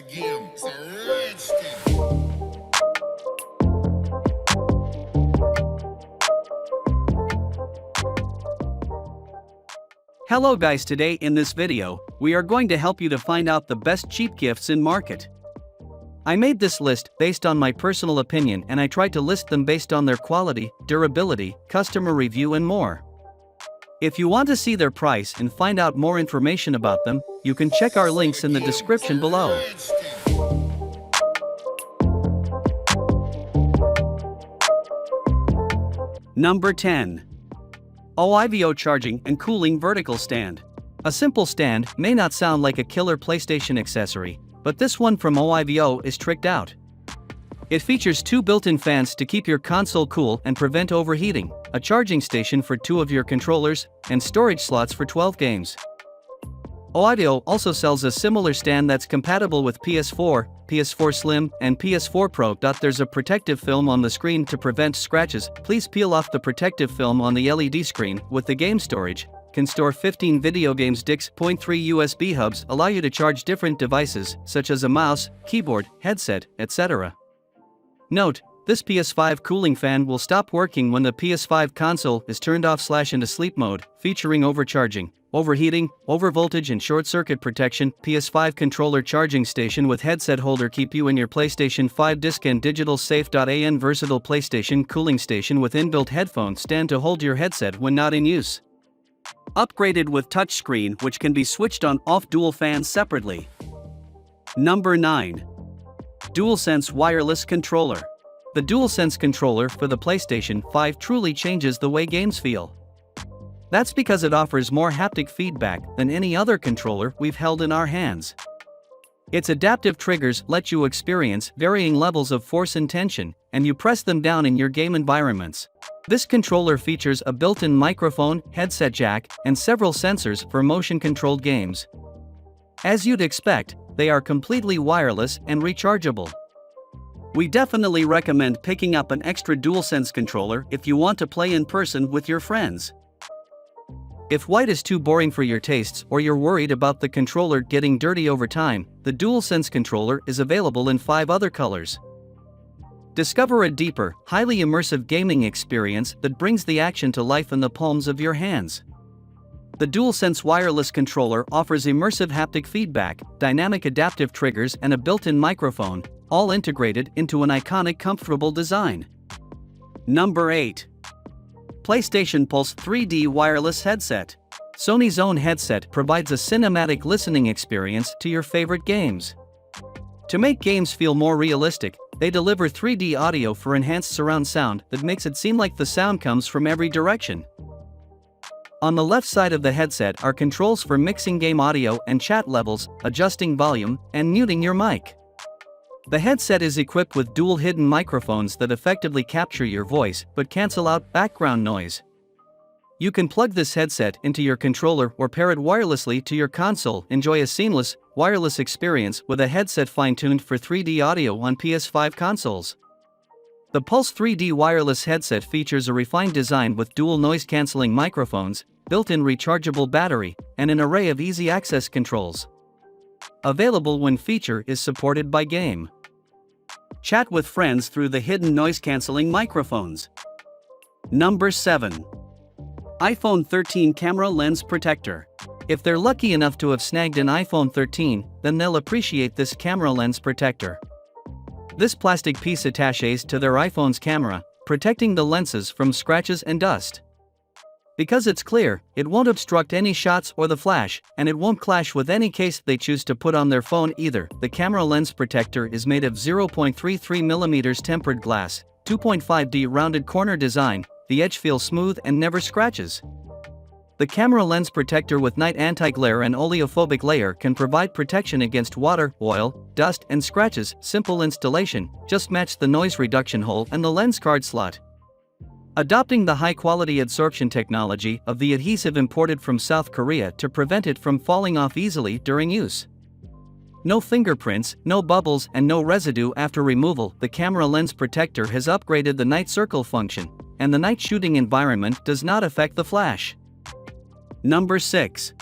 game. It's a rich thing. Hello guys, today in this video, we are going to help you to find out the best cheap gifts in market. I made this list based on my personal opinion and I tried to list them based on their quality, durability, customer review and more. If you want to see their price and find out more information about them, you can check our links in the description below. Number 10. OIVO Charging and Cooling Vertical Stand. A simple stand may not sound like a killer PlayStation accessory, but this one from OIVO is tricked out. It features two built-in fans to keep your console cool and prevent overheating, a charging station for 2 of your controllers, and storage slots for 12 games. OIVO also sells a similar stand that's compatible with PS4, PS4 Slim, and PS4 Pro. There's a protective film on the screen to prevent scratches. Please peel off the protective film on the LED screen. With the game storage, can store 15 video games. Discs. 3 USB hubs allow you to charge different devices, such as a mouse, keyboard, headset, etc. Note: this PS5 cooling fan will stop working when the PS5 console is turned off / into sleep mode, featuring overcharging, overheating, overvoltage and short-circuit protection. PS5 controller charging station with headset holder keep you and your PlayStation 5 disc and digital safe. An versatile PlayStation cooling station with inbuilt headphone stand to hold your headset when not in use. Upgraded with touchscreen which can be switched on/off. Dual fans separately. Number 9. DualSense Wireless Controller. The DualSense controller for the PlayStation 5 truly changes the way games feel. That's because it offers more haptic feedback than any other controller we've held in our hands. Its adaptive triggers let you experience varying levels of force and tension, and you press them down in your game environments. This controller features a built-in microphone, headset jack, and several sensors for motion-controlled games. As you'd expect, they are completely wireless and rechargeable. We definitely recommend picking up an extra DualSense controller if you want to play in person with your friends. If white is too boring for your tastes or you're worried about the controller getting dirty over time, the DualSense controller is available in 5 other colors. Discover a deeper, highly immersive gaming experience that brings the action to life in the palms of your hands. The DualSense wireless controller offers immersive haptic feedback, dynamic adaptive triggers and a built-in microphone, all integrated into an iconic comfortable design. Number 8. PlayStation Pulse 3D Wireless Headset. Sony's own headset provides a cinematic listening experience to your favorite games. To make games feel more realistic, they deliver 3D audio for enhanced surround sound that makes it seem like the sound comes from every direction. On the left side of the headset are controls for mixing game audio and chat levels, adjusting volume, and muting your mic. The headset is equipped with dual hidden microphones that effectively capture your voice but cancel out background noise. You can plug this headset into your controller or pair it wirelessly to your console. Enjoy a seamless, wireless experience with a headset fine-tuned for 3D audio on PS5 consoles. The Pulse 3D wireless headset features a refined design with dual noise-canceling microphones, built-in rechargeable battery, and an array of easy-access controls. Available when feature is supported by game. Chat with friends through the hidden noise-canceling microphones. Number 7. iPhone 13 Camera Lens Protector. If they're lucky enough to have snagged an iPhone 13, then they'll appreciate this camera lens protector. This plastic piece attaches to their iPhone's camera, protecting the lenses from scratches and dust. Because it's clear, it won't obstruct any shots or the flash, and it won't clash with any case they choose to put on their phone either. The camera lens protector is made of 0.33mm tempered glass, 2.5D rounded corner design, the edge feels smooth and never scratches. The camera lens protector with night anti-glare and oleophobic layer can provide protection against water, oil, dust and scratches. Simple installation, just match the noise reduction hole and the lens card slot. Adopting the high-quality adsorption technology of the adhesive imported from South Korea to prevent it from falling off easily during use. No fingerprints, no bubbles and no residue after removal. The camera lens protector has upgraded the night circle function, and the night shooting environment does not affect the flash. Number 6.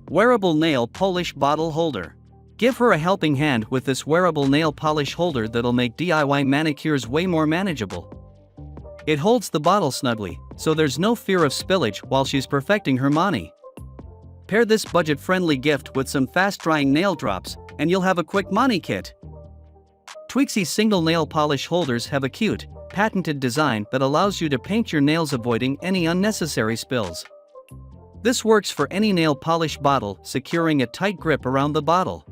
Wearable Nail Polish Bottle Holder. Give her a helping hand with this wearable nail polish holder that'll make DIY manicures way more manageable. It holds the bottle snugly, so there's no fear of spillage while she's perfecting her mani. Pair this budget-friendly gift with some fast-drying nail drops, and you'll have a quick mani kit. Tweaksy's single nail polish holders have a cute, patented design that allows you to paint your nails avoiding any unnecessary spills. This works for any nail polish bottle, securing a tight grip around the bottle.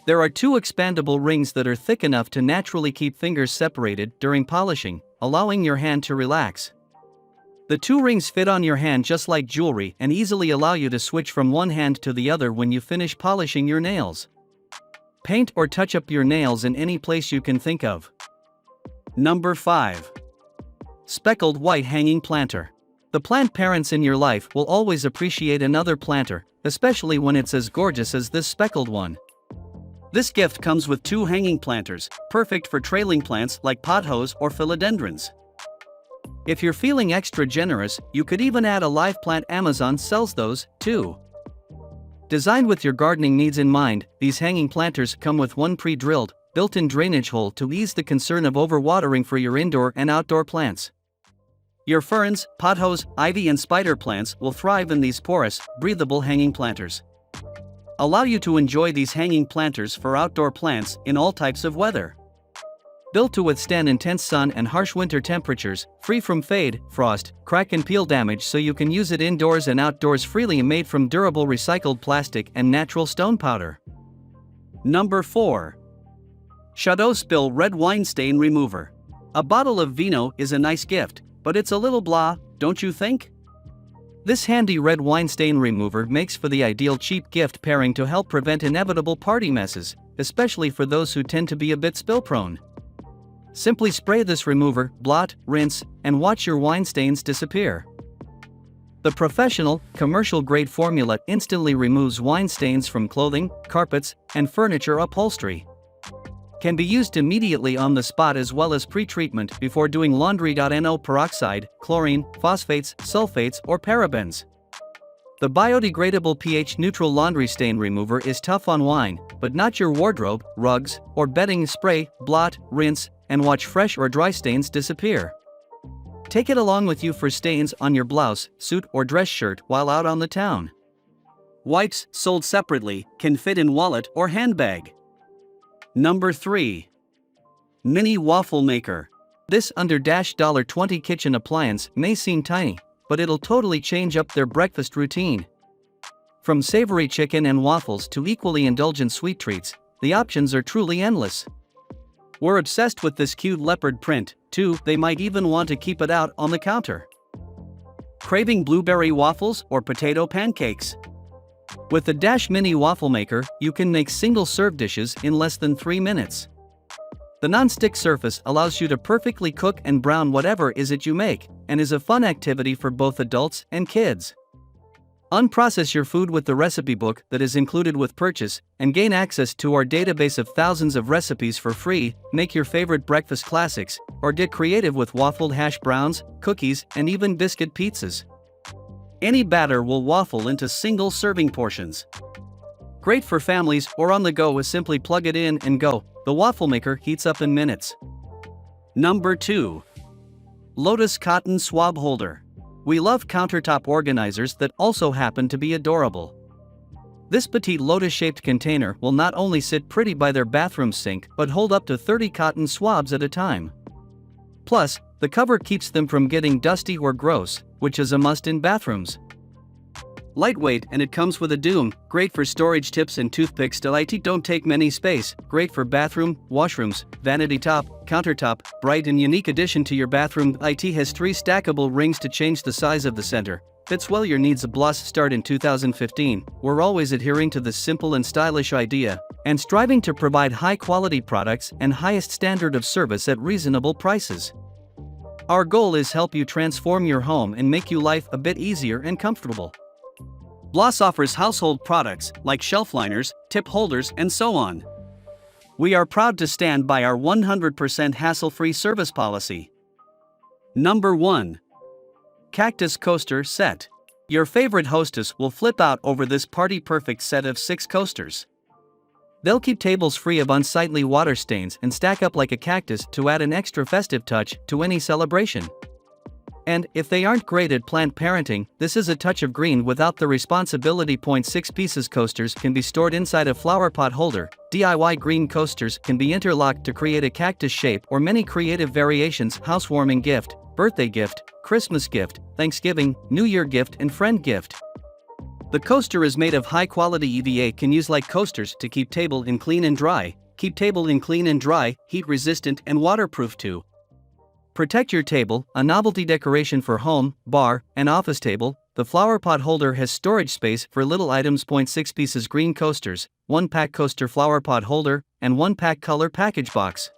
There are 2 expandable rings that are thick enough to naturally keep fingers separated during polishing, allowing your hand to relax. The 2 rings fit on your hand just like jewelry and easily allow you to switch from one hand to the other when you finish polishing your nails. Paint or touch up your nails in any place you can think of. Number 5. Speckled White Hanging Planter. The plant parents in your life will always appreciate another planter, especially when it's as gorgeous as this speckled one. This gift comes with 2 hanging planters, perfect for trailing plants like pothos or philodendrons. If you're feeling extra generous, you could even add a live plant. Amazon sells those, too. Designed with your gardening needs in mind, these hanging planters come with one pre-drilled, built-in drainage hole to ease the concern of overwatering for your indoor and outdoor plants. Your ferns, pothos, ivy and spider plants will thrive in these porous, breathable hanging planters. Allow you to enjoy these hanging planters for outdoor plants in all types of weather. Built to withstand intense sun and harsh winter temperatures, free from fade, frost, crack and peel damage, so you can use it indoors and outdoors freely. Made from durable recycled plastic and natural stone powder. Number 4. Chateau Spill Red Wine Stain Remover. A bottle of vino is a nice gift, but it's a little blah, don't you think? This handy red wine stain remover makes for the ideal cheap gift pairing to help prevent inevitable party messes, especially for those who tend to be a bit spill-prone. Simply spray this remover, blot, rinse, and watch your wine stains disappear. The professional, commercial-grade formula instantly removes wine stains from clothing, carpets, and furniture upholstery. Can be used immediately on the spot as well as pre-treatment before doing laundry. No peroxide, chlorine, phosphates, sulfates, or parabens. The biodegradable pH-neutral laundry stain remover is tough on wine, but not your wardrobe, rugs, or bedding. Spray, blot, rinse, and watch fresh or dry stains disappear. Take it along with you for stains on your blouse, suit, or dress shirt while out on the town. Wipes, sold separately, can fit in wallet or handbag. Number 3. Mini Waffle Maker. This under $20 kitchen appliance may seem tiny, but it'll totally change up their breakfast routine. From savory chicken and waffles to equally indulgent sweet treats, the options are truly endless. We're obsessed with this cute leopard print, too. They might even want to keep it out on the counter. Craving blueberry waffles or potato pancakes? With the Mini Waffle Maker, you can make single-serve dishes in less than 3 minutes. The non-stick surface allows you to perfectly cook and brown whatever is it you make, and is a fun activity for both adults and kids. Unprocess your food with the recipe book that is included with purchase, and gain access to our database of thousands of recipes for free. Make your favorite breakfast classics, or get creative with waffled hash browns, cookies, and even biscuit pizzas. Any batter will waffle into single serving portions. Great for families or on the go. Simply plug it in and go. The waffle maker heats up in minutes. Number 2. Lotus Cotton Swab Holder. We love countertop organizers that also happen to be adorable. This petite lotus-shaped container will not only sit pretty by their bathroom sink but hold up to 30 cotton swabs at a time. Plus, the cover keeps them from getting dusty or gross, which is a must in bathrooms. Lightweight, and it comes with a doom, great for storage tips and toothpicks. It don't take many space, great for bathroom, washrooms, vanity top, countertop. Bright and unique addition to your bathroom. It has 3 stackable rings to change the size of the center. Fits well your needs. Bloss start in 2015. We're always adhering to this simple and stylish idea, and striving to provide high-quality products and highest standard of service at reasonable prices. Our goal is help you transform your home and make you life a bit easier and comfortable. Bloss offers household products like shelf liners, tip holders, and so on. We are proud to stand by our 100% hassle-free service policy. Number 1. Cactus Coaster Set. Your favorite hostess will flip out over this party-perfect set of 6 coasters. They'll keep tables free of unsightly water stains and stack up like a cactus to add an extra festive touch to any celebration. And, if they aren't great at plant parenting, this is a touch of green without the responsibility. 6 pieces coasters can be stored inside a flower pot holder. DIY green coasters can be interlocked to create a cactus shape or many creative variations: housewarming gift, birthday gift, Christmas gift, Thanksgiving, New Year gift, and friend gift. The coaster is made of high-quality EVA. Can use like coasters to keep table in clean and dry. Keep table in clean and dry, heat-resistant and waterproof too. Protect your table, a novelty decoration for home, bar, and office table. The flower pot holder has storage space for little items. 6 pieces green coasters, 1 pack coaster flower pot holder, and 1 pack color package box.